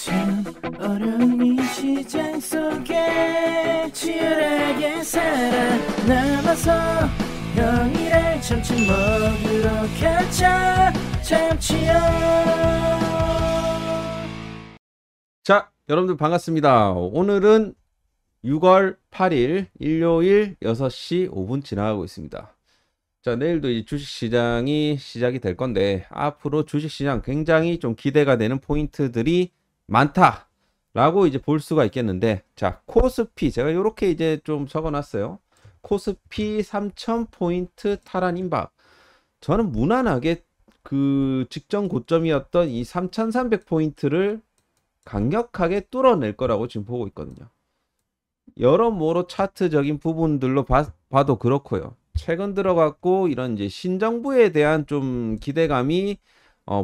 참 어려운 이 시장 속에 치열하게 살아남아서 평일에 점심 먹으러 가자. 참치요. 자, 여러분들 반갑습니다. 오늘은 6월 8일 일요일 6시 5분 지나가고 있습니다. 자, 내일도 이 주식시장이 시작이 될 건데 앞으로 주식시장 굉장히 좀 기대가 되는 포인트들이 많다라고 이제 볼 수가 있겠는데, 자, 코스피 제가 이렇게 이제 좀 적어놨어요. 코스피 3000포인트 탈환 임박. 저는 무난하게 그 직전 고점이었던 이 3300포인트를 강력하게 뚫어낼 거라고 지금 보고 있거든요. 여러모로 차트적인 부분들로 봐도 그렇고요. 최근 들어갔고 이런 이제 신정부에 대한 좀 기대감이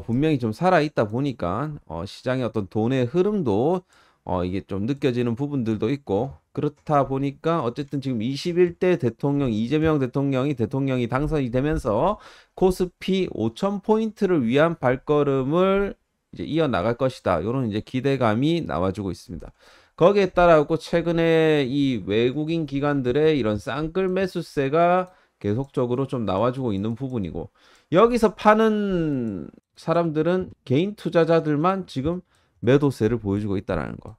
분명히 좀 살아있다 보니까 시장의 어떤 돈의 흐름도 이게 좀 느껴지는 부분들도 있고, 그렇다 보니까 어쨌든 지금 21대 대통령 이재명 대통령이 당선이 되면서 코스피 5000포인트를 위한 발걸음을 이제 이어나갈 것이다. 이런 이제 기대감이 나와주고 있습니다. 거기에 따라서 최근에 이 외국인 기관들의 이런 쌍끌 매수세가 계속적으로 좀 나와주고 있는 부분이고, 여기서 파는 사람들은 개인 투자자들만 지금 매도세를 보여주고 있다는 거.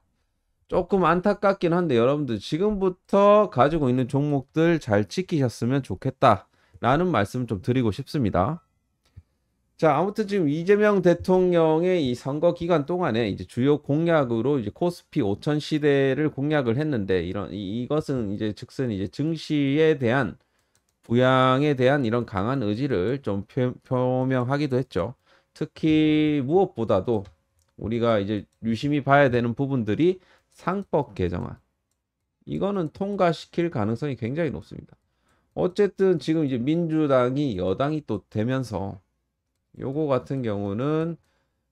조금 안타깝긴 한데 여러분들 지금부터 가지고 있는 종목들 잘 지키셨으면 좋겠다라는 말씀 좀 드리고 싶습니다. 자, 아무튼 지금 이재명 대통령의 이 선거 기간 동안에 이제 주요 공약으로 이제 코스피 5000 시대를 공약을 했는데, 이것은 이제 즉슨 이제 증시에 대한 부양에 대한 이런 강한 의지를 좀 표명하기도 했죠. 특히 무엇보다도 우리가 이제 유심히 봐야 되는 부분들이 상법 개정안. 이거는 통과시킬 가능성이 굉장히 높습니다. 어쨌든 지금 이제 민주당이 여당이 또 되면서 요거 같은 경우는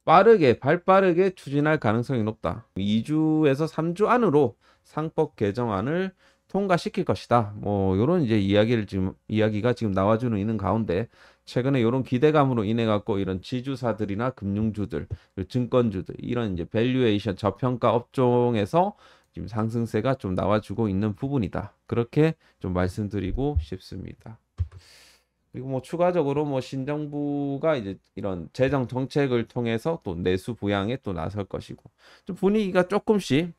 발빠르게 추진할 가능성이 높다. 2주에서 3주 안으로 상법 개정안을 통과시킬 것이다. 뭐 요런 이제 이야기가 지금 나와주는 있는 가운데, 최근에 요런 기대감으로 인해 갖고 이런 지주사들이나 금융주들, 증권주들, 이런 이제 밸류에이션 저평가 업종에서 지금 상승세가 좀 나와주고 있는 부분이다. 그렇게 좀 말씀드리고 싶습니다. 그리고 뭐 추가적으로 뭐 신정부가 이제 이런 재정 정책을 통해서 또 내수 부양에 또 나설 것이고, 좀 분위기가 조금씩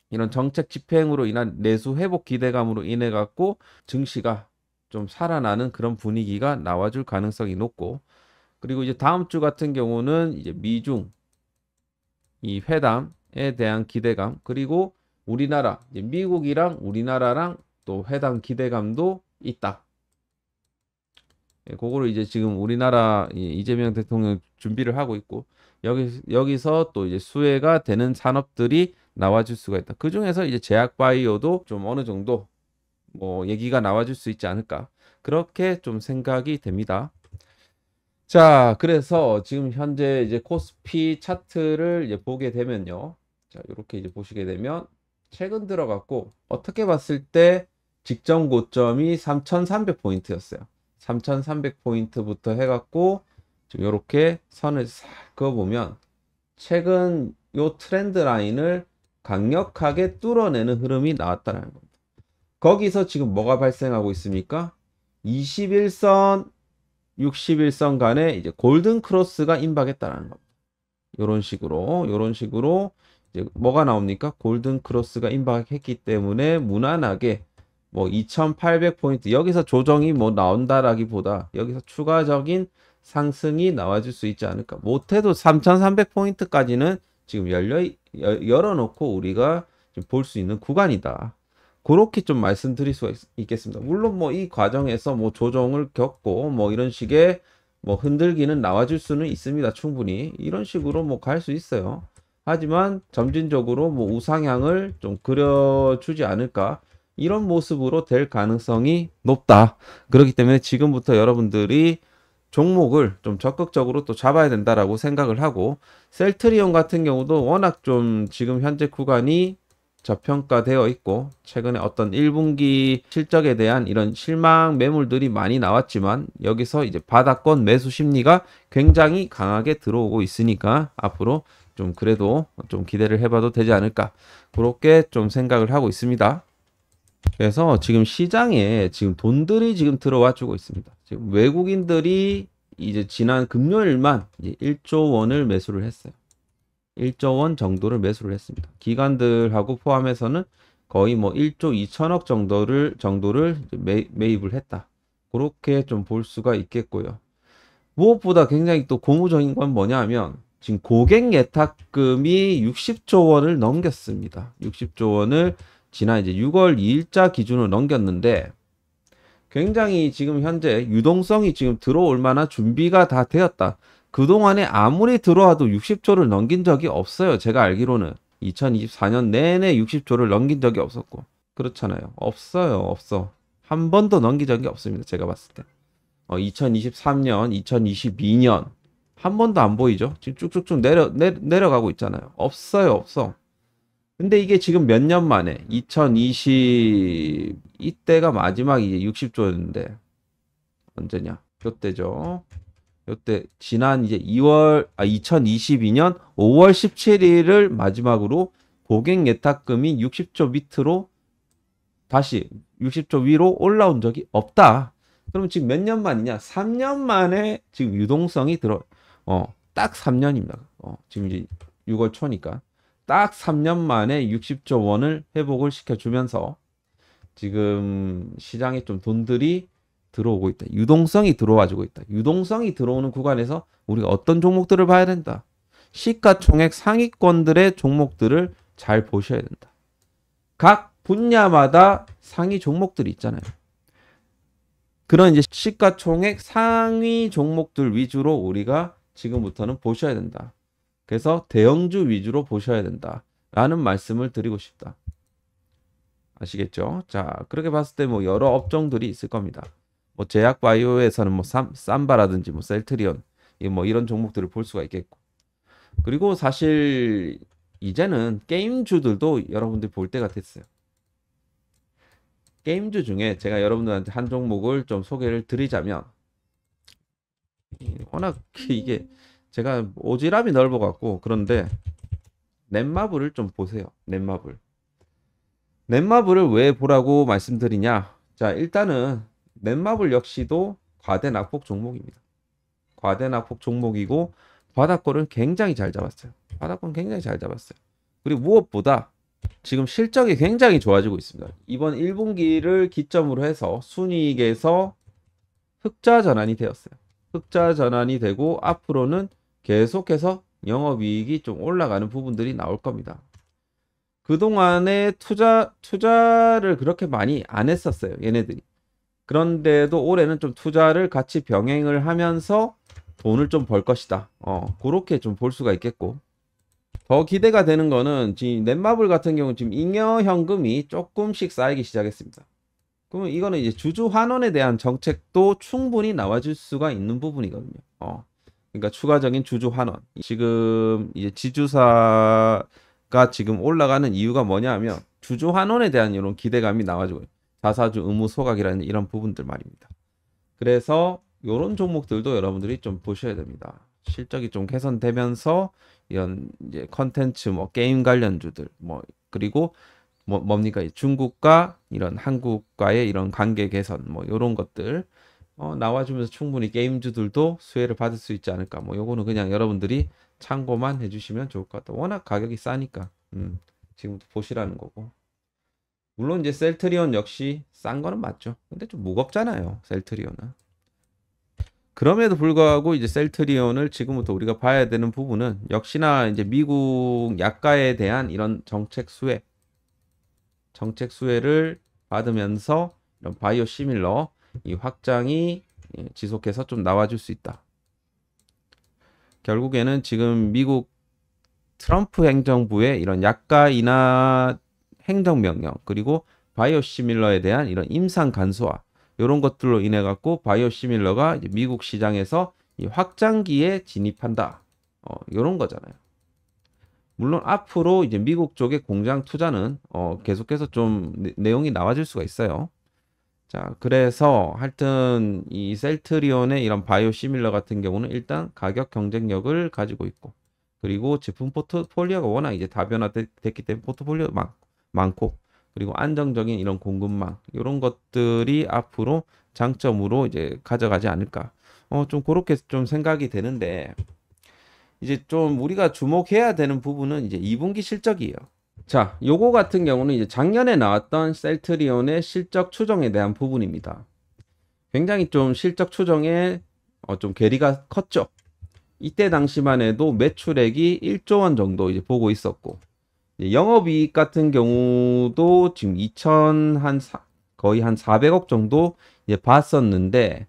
이런 정책 집행으로 인한 내수 회복 기대감으로 인해 갖고 증시가 좀 살아나는 그런 분위기가 나와줄 가능성이 높고, 그리고 이제 다음 주 같은 경우는 이제 미중 이 회담에 대한 기대감, 그리고 우리나라 이제 미국이랑 우리나라랑 또 회담 기대감도 있다. 그거를 이제 지금 우리나라 이재명 대통령 준비를 하고 있고, 여기서 또 이제 수혜가 되는 산업들이 나와줄 수가 있다. 그 중에서 이제 제약바이오도 좀 어느 정도 뭐 얘기가 나와줄 수 있지 않을까, 그렇게 좀 생각이 됩니다. 자, 그래서 지금 현재 이제 코스피 차트를 이제 보게 되면요. 자, 이렇게 이제 보시게 되면 최근 들어갔고, 어떻게 봤을 때 직전 고점이 3300포인트였어요. 3300포인트부터 해갖고 지금 이렇게 선을 싹 그어보면 최근 요 트렌드 라인을 강력하게 뚫어내는 흐름이 나왔다는 겁니다. 거기서 지금 뭐가 발생하고 있습니까? 21선, 61선 간에 이제 골든 크로스가 임박했다는 겁니다. 요런 식으로 이제 뭐가 나옵니까? 골든 크로스가 임박했기 때문에 무난하게 뭐 2800포인트 여기서 조정이 뭐 나온다라기보다 여기서 추가적인 상승이 나와줄 수 있지 않을까. 못해도 3300포인트까지는 지금 열어놓고 우리가 볼 수 있는 구간이다. 그렇게 좀 말씀드릴 수가 있겠습니다. 물론 뭐 이 과정에서 뭐 조정을 겪고 뭐 이런 식의 뭐 흔들기는 나와줄 수는 있습니다. 충분히 이런 식으로 뭐 갈 수 있어요. 하지만 점진적으로 뭐 우상향을 좀 그려주지 않을까, 이런 모습으로 될 가능성이 높다. 그렇기 때문에 지금부터 여러분들이 종목을 좀 적극적으로 또 잡아야 된다라고 생각을 하고, 셀트리온 같은 경우도 워낙 좀 지금 현재 구간이 저평가되어 있고, 최근에 어떤 1분기 실적에 대한 이런 실망 매물들이 많이 나왔지만 여기서 이제 바닥권 매수 심리가 굉장히 강하게 들어오고 있으니까 앞으로 좀 그래도 좀 기대를 해봐도 되지 않을까. 그렇게 좀 생각을 하고 있습니다. 그래서 지금 시장에 지금 돈들이 지금 들어와 주고 있습니다. 지금 외국인들이 이제 지난 금요일만 이제 1조 원을 매수를 했어요. 1조 원 정도를 매수를 했습니다. 기관들하고 포함해서는 거의 뭐 1조 2천억 정도를 매입을 했다. 그렇게 좀 볼 수가 있겠고요. 무엇보다 굉장히 또 고무적인 건 뭐냐 하면 지금 고객 예탁금이 60조 원을 넘겼습니다. 60조 원을 지난 이제 6월 2일자 기준으로 넘겼는데 굉장히 지금 현재 유동성이 지금 들어올 만한 준비가 다 되었다. 그동안에 아무리 들어와도 60조를 넘긴 적이 없어요. 제가 알기로는 2024년 내내 60조를 넘긴 적이 없었고 그렇잖아요. 없어요. 없어. 한 번도 넘긴 적이 없습니다. 제가 봤을 때. 2023년, 2022년 한 번도 안 보이죠. 지금 쭉쭉쭉 내려가고 있잖아요. 없어요. 없어. 근데 이게 지금 몇 년 만에 2020 이때가 마지막 이제 60조였는데 언제냐? 요때죠. 요때 지난 이제 2022년 5월 17일을 마지막으로 고객 예탁금이 60조 밑으로 다시 60조 위로 올라온 적이 없다. 그럼 지금 몇 년 만이냐? 3년 만에 지금 유동성이 딱 3년입니다. 지금 이제 6월 초니까 딱 3년 만에 60조 원을 회복을 시켜주면서 지금 시장에 좀 돈들이 들어오고 있다. 유동성이 들어와주고 있다. 유동성이 들어오는 구간에서 우리가 어떤 종목들을 봐야 된다. 시가총액 상위권들의 종목들을 잘 보셔야 된다. 각 분야마다 상위 종목들이 있잖아요. 그런 이제 시가총액 상위 종목들 위주로 우리가 지금부터는 보셔야 된다. 그래서 대형주 위주로 보셔야 된다. 라는 말씀을 드리고 싶다. 아시겠죠? 자, 그렇게 봤을 때 뭐 여러 업종들이 있을 겁니다. 뭐 제약 바이오에서는 뭐 삼바라든지 뭐 셀트리온 뭐 이런 종목들을 볼 수가 있겠고. 그리고 사실 이제는 게임주들도 여러분들이 볼 때가 됐어요. 게임주 중에 제가 여러분들한테 한 종목을 좀 소개를 드리자면 워낙 이게 제가 오지랖이 넓어 갖고 그런데 넷마블을 좀 보세요. 넷마블을 왜 보라고 말씀드리냐? 자, 일단은 넷마블 역시도 과대 낙폭 종목입니다. 과대 낙폭 종목이고 바닥권을 굉장히 잘 잡았어요. 바닥권 굉장히 잘 잡았어요. 그리고 무엇보다 지금 실적이 굉장히 좋아지고 있습니다. 이번 1분기를 기점으로 해서 순이익에서 흑자 전환이 되었어요. 흑자 전환이 되고 앞으로는 계속해서 영업이익이 좀 올라가는 부분들이 나올 겁니다. 그동안에 투자를 그렇게 많이 안 했었어요. 얘네들이. 그런데도 올해는 좀 투자를 같이 병행을 하면서 돈을 좀 벌 것이다. 그렇게 좀 볼 수가 있겠고. 더 기대가 되는 거는 지금 넷마블 같은 경우는 지금 잉여 현금이 조금씩 쌓이기 시작했습니다. 그러면 이거는 이제 주주 환원에 대한 정책도 충분히 나와줄 수가 있는 부분이거든요. 그러니까 추가적인 주주 환원. 지금 이제 지주사가 지금 올라가는 이유가 뭐냐면 주주 환원에 대한 이런 기대감이 나와주고 자사주 의무 소각이라는 이런 부분들 말입니다. 그래서 이런 종목들도 여러분들이 좀 보셔야 됩니다. 실적이 좀 개선되면서 이런 이제 컨텐츠 뭐 게임 관련주들 그리고 뭡니까 중국과 이런 한국과의 이런 관계 개선 이런 것들 나와주면서 충분히 게임주들도 수혜를 받을 수 있지 않을까. 요거는 그냥 여러분들이 참고만 해주시면 좋을 것 같다. 워낙 가격이 싸니까 지금부터 보시라는 거고. 물론 이제 셀트리온 역시 싼 거는 맞죠. 근데 좀 무겁잖아요. 셀트리온은. 그럼에도 불구하고 이제 셀트리온을 지금부터 우리가 봐야 되는 부분은 역시나 이제 미국 약가에 대한 이런 정책 수혜를 받으면서 이런 바이오 시밀러 이 확장이 지속해서 좀 나와줄 수 있다. 결국에는 지금 미국 트럼프 행정부의 이런 약가 인하 행정명령 그리고 바이오 시밀러에 대한 이런 임상 간소화 이런 것들로 인해 갖고 바이오 시밀러가 이제 미국 시장에서 이 확장기에 진입한다. 이런 거잖아요. 물론 앞으로 이제 미국 쪽의 공장 투자는 계속해서 좀 내용이 나와질 수가 있어요. 자, 그래서 하여튼 이 셀트리온의 이런 바이오 시밀러 같은 경우는 일단 가격 경쟁력을 가지고 있고 그리고 제품 포트폴리오가 워낙 이제 다변화됐기 때문에 포트폴리오 많고, 그리고 안정적인 이런 공급망, 이런 것들이 앞으로 장점으로 이제 가져가지 않을까. 좀 그렇게 좀 생각이 되는데, 이제 좀 우리가 주목해야 되는 부분은 이제 2분기 실적이에요. 자, 요거 같은 경우는 이제 작년에 나왔던 셀트리온의 실적 추정에 대한 부분입니다. 굉장히 좀 실적 추정에 좀 괴리가 컸죠. 이때 당시만 해도 매출액이 1조 원 정도 이제 보고 있었고, 영업이익 같은 경우도 지금 거의 한 400억 정도 이제 봤었는데,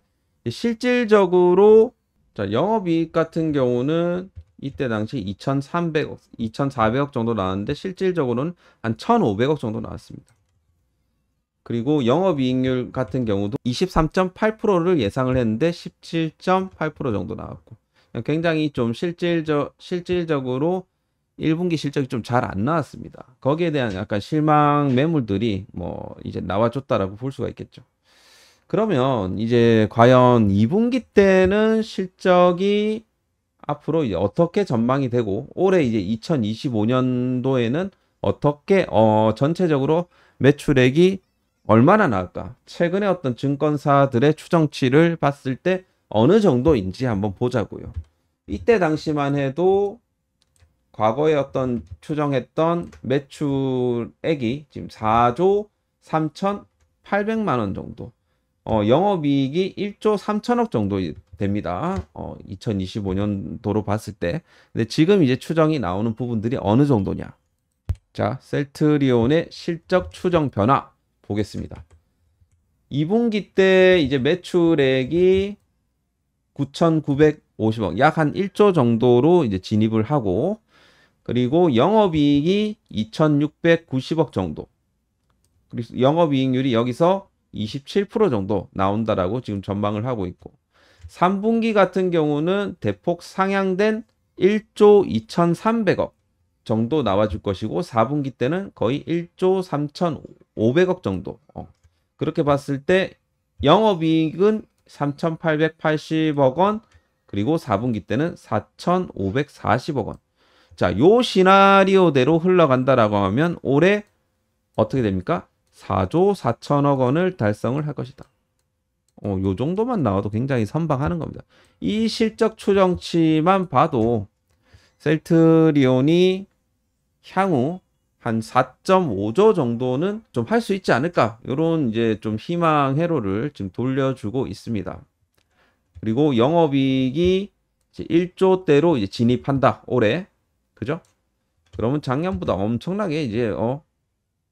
실질적으로 자, 영업이익 같은 경우는 이때 당시 2,300억, 2,400억 정도 나왔는데 실질적으로는 한 1,500억 정도 나왔습니다. 그리고 영업이익률 같은 경우도 23.8%를 예상을 했는데 17.8% 정도 나왔고, 굉장히 좀 실질적으로 1분기 실적이 좀 잘 안 나왔습니다. 거기에 대한 약간 실망 매물들이 뭐 이제 나와줬다라고 볼 수가 있겠죠. 그러면 이제 과연 2분기 때는 실적이 앞으로 이제 어떻게 전망이 되고, 올해 이제 2025년도에는 어떻게 전체적으로 매출액이 얼마나 나올까? 최근에 어떤 증권사들의 추정치를 봤을 때 어느 정도인지 한번 보자고요. 이때 당시만 해도 과거에 어떤 추정했던 매출액이 지금 4조 3,800만 원 정도, 영업이익이 1조 3천억 정도 됩니다. 2025년도로 봤을 때. 근데 지금 이제 추정이 나오는 부분들이 어느 정도냐? 자, 셀트리온의 실적 추정 변화 보겠습니다. 2분기 때 이제 매출액이 9,950억, 약 한 1조 정도로 이제 진입을 하고, 그리고 영업이익이 2,690억 정도. 그리고 영업이익률이 여기서 27% 정도 나온다라고 지금 전망을 하고 있고, 3분기 같은 경우는 대폭 상향된 1조 2,300억 정도 나와줄 것이고, 4분기 때는 거의 1조 3,500억 정도. 그렇게 봤을 때 영업이익은 3,880억 원, 그리고 4분기 때는 4,540억 원. 자, 요 시나리오대로 흘러간다라고 하면 올해 어떻게 됩니까? 4조 4천억 원을 달성을 할 것이다. 요 정도만 나와도 굉장히 선방하는 겁니다. 이 실적 추정치만 봐도 셀트리온이 향후 한 4.5조 정도는 좀 할 수 있지 않을까? 요런 이제 좀 희망 회로를 지금 돌려주고 있습니다. 그리고 영업이익이 이제 1조대로 이제 진입한다, 올해. 그죠? 그러면 작년보다 엄청나게 이제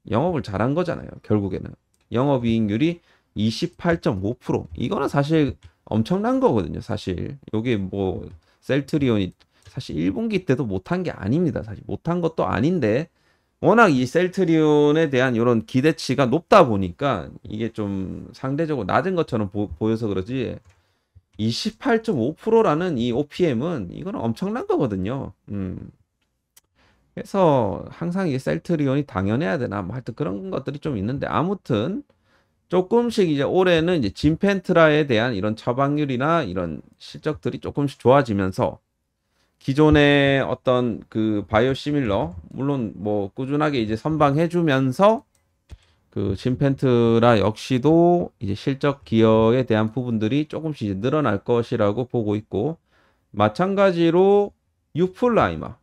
영업을 잘한 거잖아요. 결국에는 영업이익률이 28.5%. 이거는 사실 엄청난 거거든요. 사실 요게 뭐 셀트리온이 사실 1분기 때도 못한 게 아닙니다. 사실 못한 것도 아닌데, 워낙 이 셀트리온에 대한 이런 기대치가 높다 보니까 이게 좀 상대적으로 낮은 것처럼 보여서 그러지, 28.5%라는 이 OPM은 이거는 엄청난 거거든요. 그래서 항상 이 셀트리온이 당연해야 되나 뭐 하여튼 그런 것들이 좀 있는데, 아무튼 조금씩 이제 올해는 이제 진펜트라에 대한 이런 처방률이나 이런 실적들이 조금씩 좋아지면서, 기존의 어떤 그 바이오시밀러 물론 뭐 꾸준하게 이제 선방해 주면서 그 진펜트라 역시도 이제 실적 기여에 대한 부분들이 조금씩 이제 늘어날 것이라고 보고 있고, 마찬가지로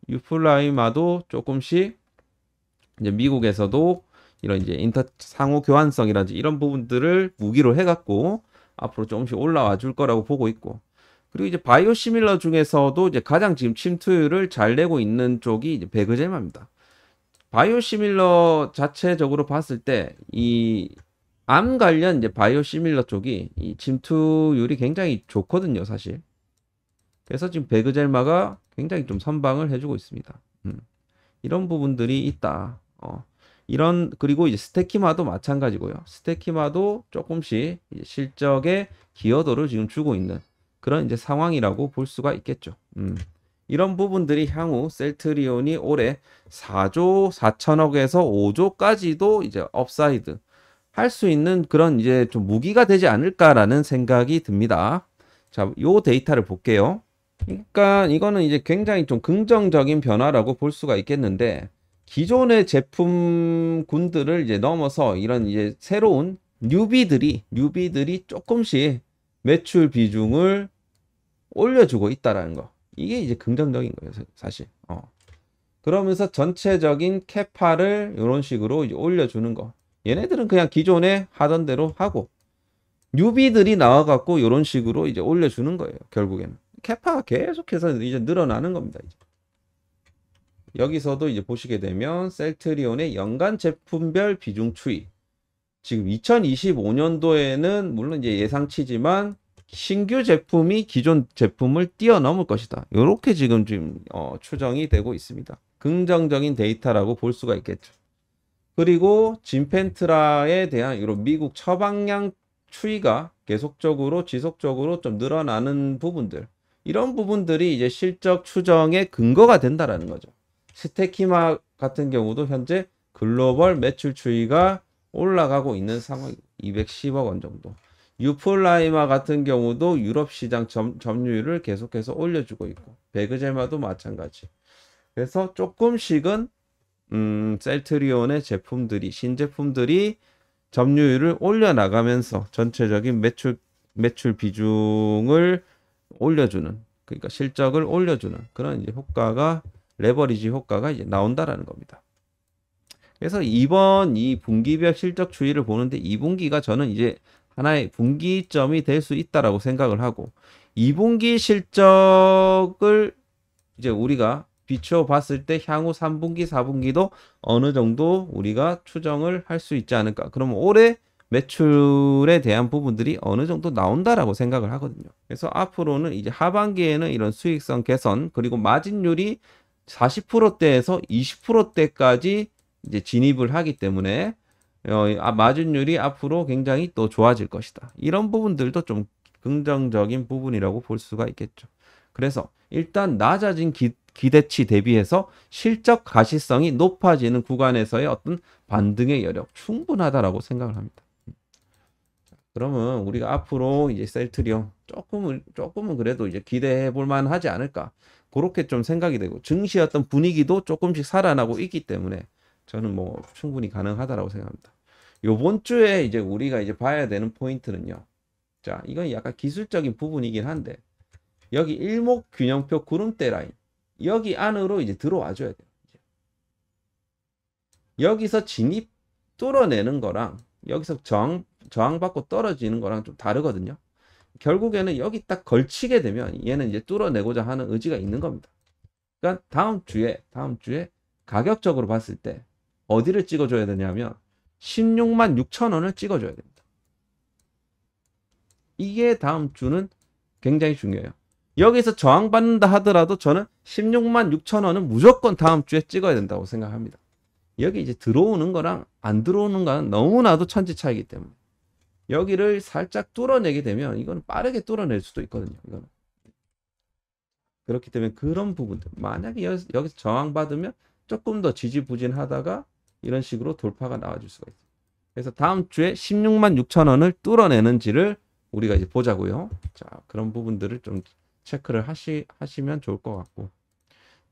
유플라이마도 조금씩 이제 미국에서도 이런 이제 상호 교환성이라든지 이런 부분들을 무기로 해갖고 앞으로 조금씩 올라와 줄 거라고 보고 있고, 그리고 이제 바이오시밀러 중에서도 이제 가장 지금 침투율을 잘 내고 있는 쪽이 이제 베그제마입니다. 바이오시밀러 자체적으로 봤을 때 이 암 관련 이제 바이오시밀러 쪽이 이 침투율이 굉장히 좋거든요, 사실. 그래서 지금 베그젤마가 굉장히 좀 선방을 해주고 있습니다. 이런 부분들이 있다. 그리고 이제 스테키마도 마찬가지고요. 스테키마도 조금씩 이제 실적의 기여도를 지금 주고 있는 그런 이제 상황이라고 볼 수가 있겠죠. 이런 부분들이 향후 셀트리온이 올해 4조 4천억에서 5조까지도 이제 업사이드 할 수 있는 그런 이제 좀 무기가 되지 않을까라는 생각이 듭니다. 자, 요 데이터를 볼게요. 그러니까 이거는 이제 굉장히 좀 긍정적인 변화라고 볼 수가 있겠는데, 기존의 제품군들을 이제 넘어서 이런 이제 새로운 뉴비들이 조금씩 매출 비중을 올려주고 있다라는 거. 이게 이제 긍정적인 거예요, 사실. 그러면서 전체적인 캐파를 이런 식으로 이제 올려주는 거. 얘네들은 그냥 기존에 하던 대로 하고, 뉴비들이 나와갖고 이런 식으로 이제 올려주는 거예요, 결국에는. 캐파가 계속해서 이제 늘어나는 겁니다, 이제. 여기서도 이제 보시게 되면 셀트리온의 연간 제품별 비중 추이. 지금 2025년도에는 물론 이제 예상치지만 신규 제품이 기존 제품을 뛰어넘을 것이다. 이렇게 지금 추정이 되고 있습니다. 긍정적인 데이터라고 볼 수가 있겠죠. 그리고 진펜트라에 대한 이런 미국 처방량 추이가 계속적으로 지속적으로 좀 늘어나는 부분들, 이런 부분들이 이제 실적 추정의 근거가 된다라는 거죠. 스테키마 같은 경우도 현재 글로벌 매출 추이가 올라가고 있는 상황, 210억 원 정도. 유플라이마 같은 경우도 유럽 시장 점유율을 계속해서 올려주고 있고, 베그제마도 마찬가지. 그래서 조금씩은 셀트리온의 제품들이, 신제품들이 점유율을 올려나가면서 전체적인 매출 비중을 올려주는, 그러니까 실적을 올려주는 그런 이제 효과가, 레버리지 효과가 이제 나온다라는 겁니다. 그래서 이번 이 분기별 실적 추이를 보는데 2분기가 저는 이제 하나의 분기점이 될 수 있다라고 생각을 하고, 2분기 실적을 이제 우리가 비추어 봤을 때 향후 3분기, 4분기도 어느 정도 우리가 추정을 할 수 있지 않을까. 그러면 올해 매출에 대한 부분들이 어느 정도 나온다라고 생각을 하거든요. 그래서 앞으로는 이제 하반기에는 이런 수익성 개선, 그리고 마진율이 40%대에서 20%대까지 이제 진입을 하기 때문에 마진율이 앞으로 굉장히 또 좋아질 것이다. 이런 부분들도 좀 긍정적인 부분이라고 볼 수가 있겠죠. 그래서 일단 낮아진 기대치 대비해서 실적 가시성이 높아지는 구간에서의 어떤 반등의 여력 충분하다라고 생각을 합니다. 그러면 우리가 앞으로 이제 셀트리온 조금은 그래도 이제 기대해 볼 만하지 않을까, 그렇게 좀 생각이 되고, 증시 어떤 분위기도 조금씩 살아나고 있기 때문에 저는 뭐 충분히 가능하다라고 생각합니다. 요번 주에 이제 우리가 이제 봐야 되는 포인트는요. 자, 이건 약간 기술적인 부분이긴 한데, 여기 일목균형표 구름대 라인, 여기 안으로 이제 들어와 줘야 돼요. 여기서 진입 뚫어내는 거랑 여기서 저항받고 떨어지는 거랑 좀 다르거든요. 결국에는 여기 딱 걸치게 되면 얘는 이제 뚫어내고자 하는 의지가 있는 겁니다. 그러니까 다음 주에 가격적으로 봤을 때 어디를 찍어줘야 되냐면 16만 6천 원을 찍어줘야 됩니다. 이게 다음 주는 굉장히 중요해요. 여기서 저항받는다 하더라도 저는 16만 6천 원은 무조건 다음 주에 찍어야 된다고 생각합니다. 여기 이제 들어오는 거랑 안 들어오는 거는 너무나도 천지 차이기 때문에 여기를 살짝 뚫어내게 되면 이건 빠르게 뚫어낼 수도 있거든요. 이거는. 그렇기 때문에 그런 부분들, 만약에 여기서 저항받으면 조금 더 지지부진하다가 이런 식으로 돌파가 나와줄 수가 있어요. 그래서 다음 주에 16만 6천 원을 뚫어내는지를 우리가 이제 보자고요. 자, 그런 부분들을 좀 체크를 하시면 좋을 것 같고,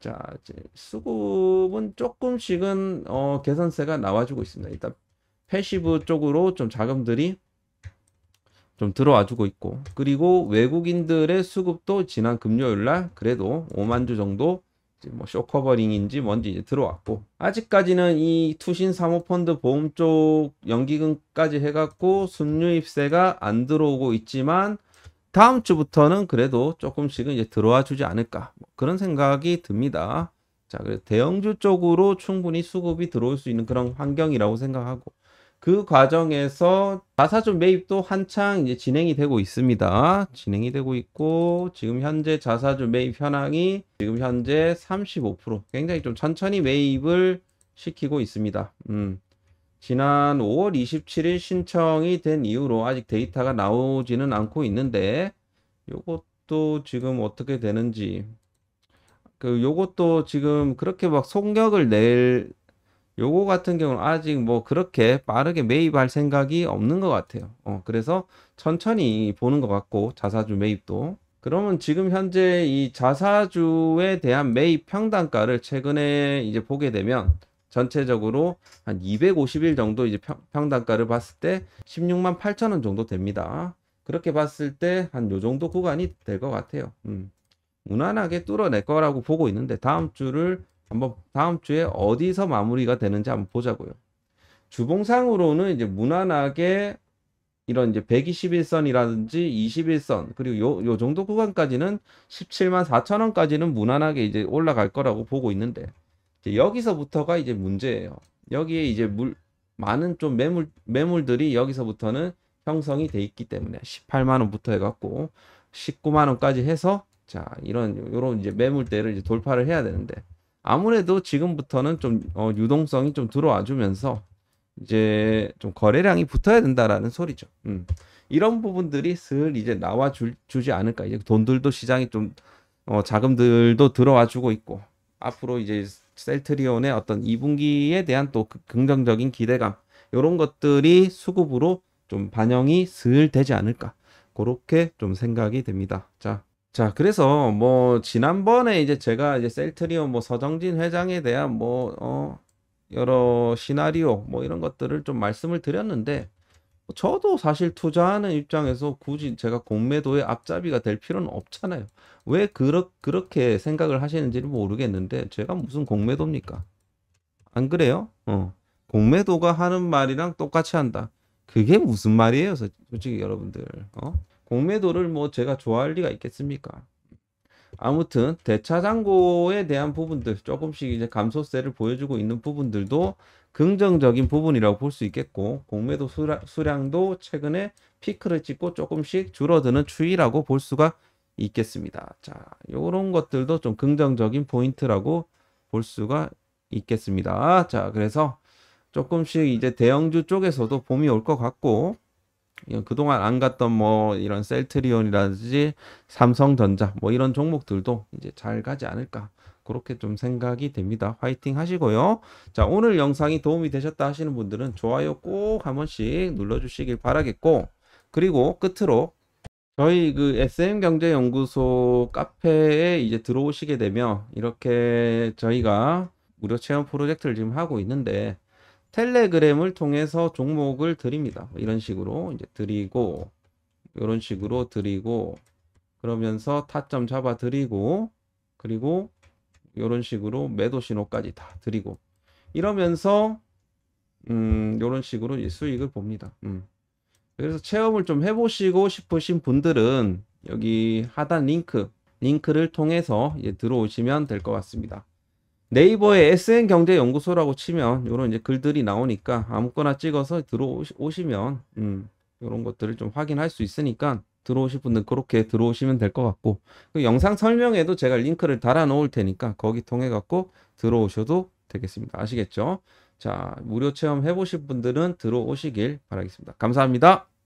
자, 이제 수급은 조금씩은 개선세가 나와주고 있습니다. 일단 패시브 쪽으로 좀 자금들이 좀 들어와주고 있고, 그리고 외국인들의 수급도 지난 금요일날 그래도 5만 주 정도 뭐 쇼커버링인지 뭔지 이제 들어왔고, 아직까지는 이 투신 사모펀드 보험 쪽 연기금까지 해갖고 순유입세가 안 들어오고 있지만 다음 주부터는 그래도 조금씩은 이제 들어와 주지 않을까, 뭐 그런 생각이 듭니다. 자, 그래서 대형주 쪽으로 충분히 수급이 들어올 수 있는 그런 환경이라고 생각하고, 그 과정에서 자사주 매입도 한창 이제 진행이 되고 있습니다. 진행이 되고 있고, 지금 현재 자사주 매입 현황이 지금 현재 35%, 굉장히 좀 천천히 매입을 시키고 있습니다. 지난 5월 27일 신청이 된 이후로 아직 데이터가 나오지는 않고 있는데, 요것도 지금 어떻게 되는지, 요것도 지금 그렇게 막 속력을 요거 같은 경우는 아직 뭐 그렇게 빠르게 매입할 생각이 없는 것 같아요. 그래서 천천히 보는 것 같고, 자사주 매입도. 그러면 지금 현재 이 자사주에 대한 매입 평단가를 최근에 이제 보게 되면 전체적으로 한 250일 정도 이제 평단가를 봤을 때 16만 8천 원 정도 됩니다. 그렇게 봤을 때 한 요 정도 구간이 될 것 같아요. 무난하게 뚫어낼 거라고 보고 있는데 다음 주에 어디서 마무리가 되는지 한번 보자고요. 주봉상으로는 이제 무난하게 이런 이제 121선이라든지 21선 그리고 요 정도 구간까지는 17만 4천 원까지는 무난하게 이제 올라갈 거라고 보고 있는데 이제 여기서부터가 이제 문제예요. 여기에 이제 많은 좀 매물들이 여기서부터는 형성이 돼 있기 때문에 18만 원부터 해갖고 19만 원까지 해서 자 요런 이제 매물대를 이제 돌파를 해야 되는데 아무래도 지금부터는 좀 유동성이 좀 들어와 주면서 이제 좀 거래량이 붙어야 된다라는 소리죠. 이런 부분들이 슬 이제 나와 주지 않을까. 이제 돈들도 시장이 좀 자금들도 들어와 주고 있고 앞으로 이제 셀트리온의 어떤 2분기에 대한 또 긍정적인 기대감 이런 것들이 수급으로 좀 반영이 슬 되지 않을까. 그렇게 좀 생각이 됩니다. 자, 그래서 뭐 지난번에 이제 제가 이제 셀트리온 뭐 서정진 회장에 대한 뭐 여러 시나리오 뭐 이런 것들을 좀 말씀을 드렸는데 저도 사실 투자하는 입장에서 굳이 제가 공매도의 앞잡이가 될 필요는 없잖아요. 왜 그렇게 생각을 하시는지는 모르겠는데 제가 무슨 공매도입니까? 안 그래요? 공매도가 하는 말이랑 똑같이 한다. 그게 무슨 말이에요? 솔직히 여러분들. 공매도를 뭐 제가 좋아할 리가 있겠습니까? 아무튼 대차장고에 대한 부분들 조금씩 이제 감소세를 보여주고 있는 부분들도 긍정적인 부분이라고 볼 수 있겠고 공매도 수량도 최근에 피크를 찍고 조금씩 줄어드는 추이라고 볼 수가 있겠습니다. 자, 요런 것들도 좀 긍정적인 포인트라고 볼 수가 있겠습니다. 자, 그래서 조금씩 이제 대형주 쪽에서도 봄이 올 것 같고 그동안 안 갔던 뭐 이런 셀트리온이라든지 삼성전자 뭐 이런 종목들도 이제 잘 가지 않을까 그렇게 좀 생각이 됩니다. 화이팅 하시고요. 자, 오늘 영상이 도움이 되셨다 하시는 분들은 좋아요 꼭 한 번씩 눌러주시길 바라겠고 그리고 끝으로 저희 그 SM경제연구소 카페에 이제 들어오시게 되면 이렇게 저희가 무료 체험 프로젝트를 지금 하고 있는데 텔레그램을 통해서 종목을 드립니다. 이런 식으로 이제 드리고 이런 식으로 드리고 그러면서 타점 잡아 드리고 그리고 이런 식으로 매도 신호까지 다 드리고 이러면서 이런 식으로 이제 수익을 봅니다. 그래서 체험을 좀 해보시고 싶으신 분들은 여기 하단 링크를 통해서 이제 들어오시면 될 것 같습니다. 네이버에 SN경제연구소라고 치면 이런 이제 글들이 나오니까 아무거나 찍어서 들어오시면 이런 것들을 좀 확인할 수 있으니까 들어오실 분들 그렇게 들어오시면 될 것 같고 그 영상 설명에도 제가 링크를 달아 놓을 테니까 거기 통해 갖고 들어오셔도 되겠습니다. 아시겠죠? 자, 무료 체험 해보실 분들은 들어오시길 바라겠습니다. 감사합니다.